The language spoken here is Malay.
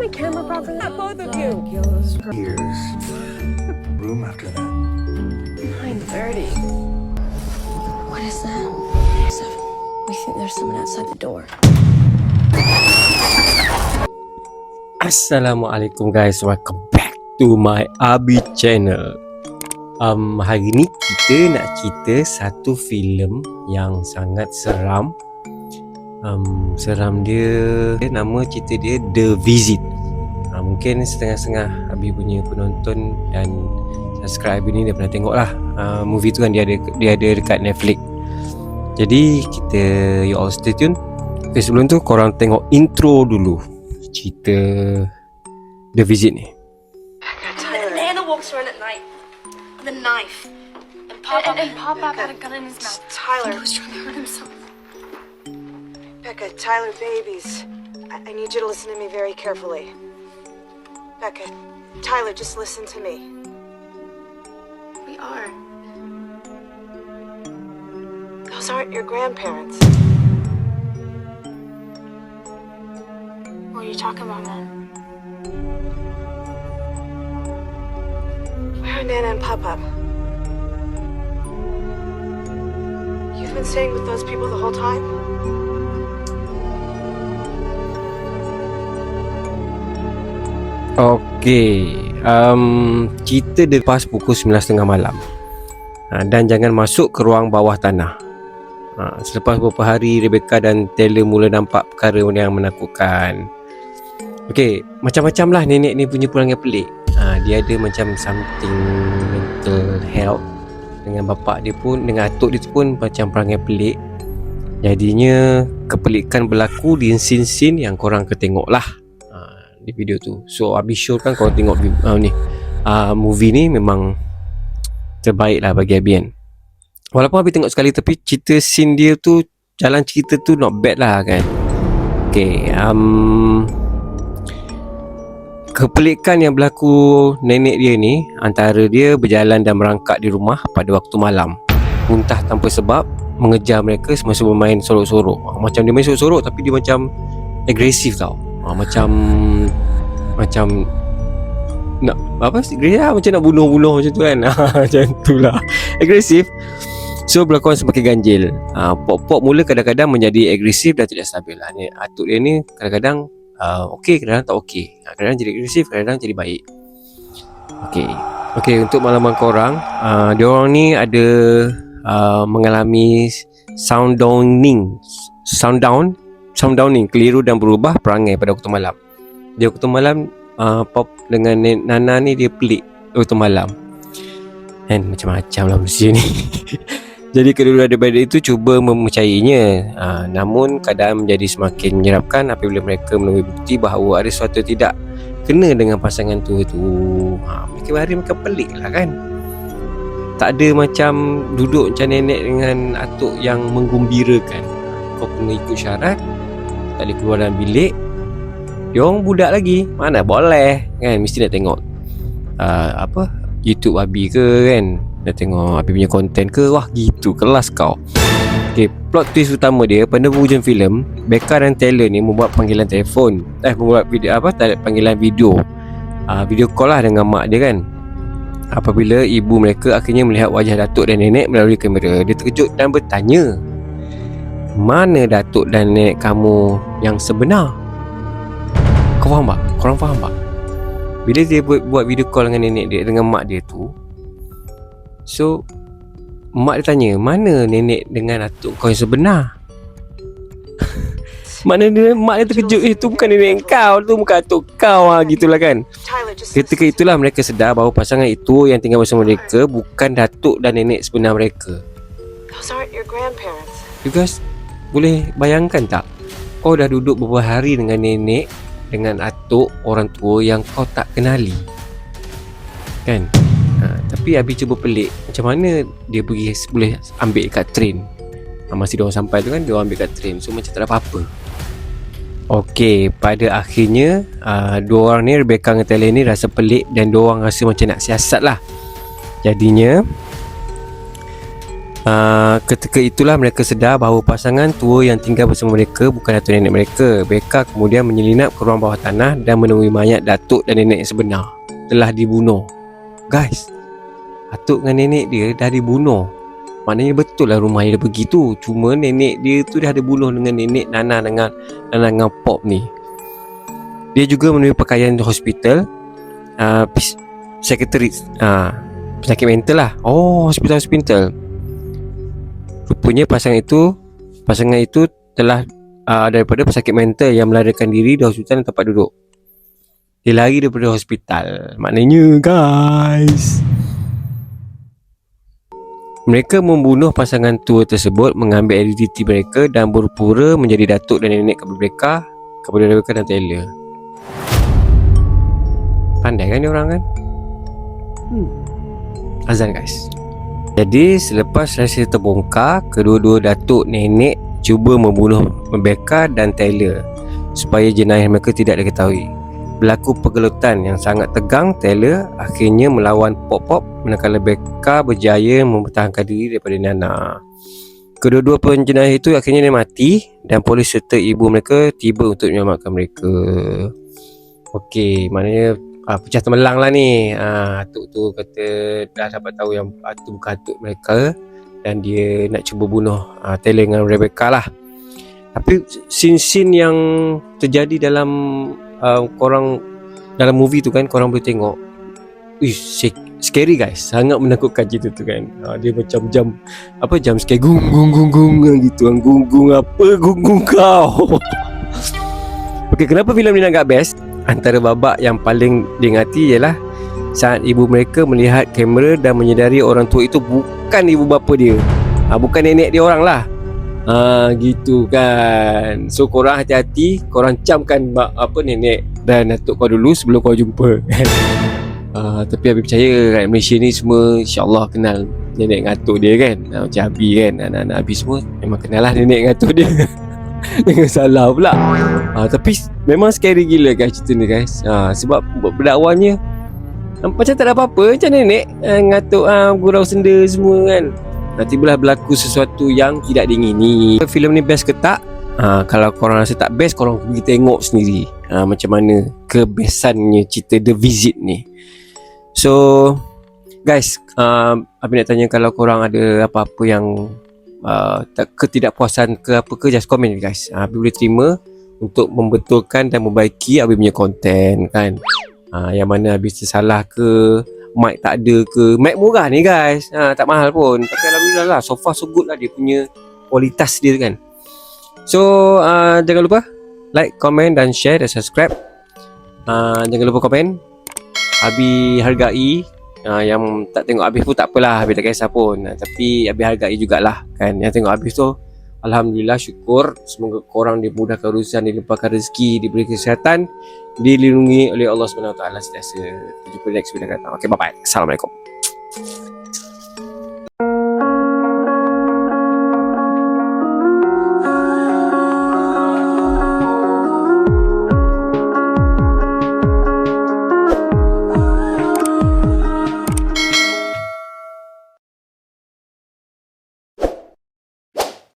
my camera properly? Not both of you. Here's room after that. 9:30. What is that? 7. We think there's someone outside the door. Assalamualaikum guys, welcome back to my Abi channel. Hari ni kita nak cerita satu filem yang sangat seram. Seram dia, nama cerita dia The Visit. Mungkin setengah-setengah Abi punya penonton dan subscriber ni dah pernah tengok lah. Movie tu kan dia ada dekat Netflix. Jadi kita, you all stay tune. Okay, sebelum tu korang tengok intro dulu cerita The Visit ni. Nana walks around at night with a knife. And Pop Up had a gun in his mouth. Tyler. He was trying to hurt himself. Becca, Tyler, babies. I need you to listen to me very carefully. Becca, Tyler, just listen to me. We are. Those aren't your grandparents. What are you talking about, Mom? Where are Nana and Pop-Up? You've been staying with those people the whole time? Okay, cerita dia pas pukul 9.30 malam. Dan jangan masuk ke ruang bawah tanah. Selepas beberapa hari, Rebecca dan Taylor mula nampak perkara yang menakutkan. Okay, macam-macam lah nenek ni punya perangai pelik. Dia ada macam something mental health. Dengan bapak dia pun, dengan atuk dia pun macam perangai pelik. Jadinya kepelikan berlaku di scene-scene yang korang ketengok lah di video tu. So Abi sure kan korang tengok movie ni memang terbaik lah bagi Abi kan. Walaupun Abi tengok sekali, tapi cerita scene dia tu, jalan cerita tu not bad lah kan. Okay, kepelikan yang berlaku nenek dia ni, antara dia berjalan dan merangkak di rumah pada waktu malam, muntah tanpa sebab, mengejar mereka semasa bermain sorok-sorok. Macam dia main sorok-sorok tapi dia macam agresif tau. Macam nak apa sih, macam nak bunuh macam tu kan. Macam tu lah, agresif. So berlakon semakin ganjil. Pop mula kadang-kadang menjadi agresif dan tidak stabil lah. Ni atuk dia ni kadang-kadang okey, kadang-kadang tak okey. Kadang-kadang jadi agresif, kadang-kadang jadi baik. Okey, untuk malaman korang, diorang ni ada mengalami soundowning, keliru dan berubah perangai pada waktu malam. Dia waktu malam, Pop dengan Nana ni dia pelik waktu malam kan, macam-macam lah manusia ni. Jadi kedua adik-beradik itu cuba mempercayainya, namun keadaan menjadi semakin menyeramkan apabila mereka menemui bukti bahawa ada sesuatu tidak kena dengan pasangan tua tu. Mereka hari mereka pelik lah kan. Tak ada macam duduk macam nenek dengan atuk yang menggembirakan. Kau kena ikut syarat, tak boleh keluar dalam bilik. Dia orang budak lagi, mana boleh kan. Mesti nak tengok YouTube Abi ke kan, nak tengok Abi punya konten ke. Wah gitu, kelas kau. Okay, plot twist utama dia pada hujung filem, Becca dan Taylor ni membuat panggilan telefon, membuat video panggilan video call lah dengan mak dia kan. Apabila ibu mereka akhirnya melihat wajah datuk dan nenek melalui kamera, dia terkejut dan bertanya, mana datuk dan nenek kamu yang sebenar? Kau faham tak? Korang faham tak? Bila dia buat video call dengan nenek dia, dengan mak dia tu, so mak dia tanya, mana nenek dengan atuk kau yang sebenar? Mak dia terkejut, itu bukan nenek kau, tu bukan atuk kau gitulah kan. Ketika itulah mereka sedar bahawa pasangan itu yang tinggal bersama mereka bukan datuk dan nenek sebenar mereka. Those aren't your grandparents. You guys boleh bayangkan tak? Kau dah duduk beberapa hari dengan nenek, dengan atuk orang tua yang kau tak kenali kan. Tapi Abi cuba pelik, macam mana dia pergi boleh ambil kat train. Masa dia orang sampai tu kan, dia orang ambil kat train. So macam tak ada apa-apa. Okey, pada akhirnya dua orang ni, Rebecca dengan Taylor ni rasa pelik dan dua orang rasa macam nak siasat lah. Jadinya Ketika itulah mereka sedar bahawa pasangan tua yang tinggal bersama mereka bukan datuk nenek mereka. Mereka kemudian menyelinap ke ruang bawah tanah dan menemui mayat datuk dan nenek yang sebenar telah dibunuh. Guys, datuk dengan nenek dia dah dibunuh. Maknanya betul lah rumah dia pergi tu. Cuma nenek dia tu dah ada bunuh dengan nenek Nana dengan Pop ni. Dia juga menemui pakaian hospital, sekretari, penyakit mental lah. Oh, hospital. Rupanya pasangan itu telah daripada pesakit mental yang melarikan diri di hospital dan tempat duduk. Dia lari daripada hospital. Maknanya guys, mereka membunuh pasangan tua tersebut, mengambil identiti mereka dan berpura menjadi datuk dan nenek kepada Rebecca dan Taylor. Pandai kan dia orang kan? Azan guys. Jadi selepas rahsia terbongkar, kedua-dua datuk nenek cuba membunuh Rebecca dan Taylor supaya jenayah mereka tidak diketahui. Berlaku pergelutan yang sangat tegang. Taylor akhirnya melawan Pop, manakala Rebecca berjaya mempertahankan diri daripada Nana. Kedua-dua penjenayah itu akhirnya mati dan polis serta ibu mereka tiba untuk menyelamatkan mereka. Okey, maknanya pecah temelang lah ni. Atuk tu kata dah dapat tahu yang tu bukan atuk mereka dan dia nak cuba bunuh Taylor dengan Rebecca lah. Tapi scene-scene yang terjadi dalam korang dalam movie tu kan, korang boleh tengok, scary guys, sangat menakutkan cerita tu kan. Dia macam jam scare gung gitu kan. Gung kau. Okey, kenapa filem ni agak best? Antara babak yang paling diingati ialah saat ibu mereka melihat kamera dan menyedari orang tua itu bukan ibu bapa dia, bukan nenek dia orang lah. Gitu kan. So korang hati-hati, korang camkan nenek dan datuk kau dulu sebelum kau jumpa. Tapi Abi percaya kat Malaysia ni semua insyaAllah kenal nenek dengan atuk dia kan. Macam Abi kan, anak-anak Abi semua memang kenal lah nenek dengan atuk dia. Dengan salah pula. Tapi memang scary gila guys cerita ni guys. Sebab berdakwanya macam tak ada apa-apa, macam nenek ngatuk gurau senda semua kan. Tibalah berlaku sesuatu yang tidak diingini. Filem ni best ke tak? Kalau korang rasa tak best, korang pergi tengok sendiri macam mana kebesannya cerita The Visit ni. So guys, Abi nak tanya, kalau korang ada apa-apa yang ketidakpuasan ke apa ke, just komen guys. Abi boleh terima untuk membetulkan dan membaiki Abi punya konten kan. Yang mana Abi tersalah ke, mic tak ada ke. Mic murah ni guys, tak mahal pun. Tapi alhamdulillah lah, so far so good lah dia punya kualitas dia kan. So jangan lupa like, komen dan share dan subscribe. Jangan lupa komen. Abi hargai. Yang tak tengok habis pun tak apalah, Abi tak kisah pun. Tapi Abi hargai jugalah kan. Yang tengok habis tu alhamdulillah, syukur. Semoga korang dimudahkan urusan, dilimpahkan rezeki, diberi kesihatan, dilindungi oleh Allah SWT sentiasa. Jumpa next video akan datang. Okay, bye bye. Assalamualaikum.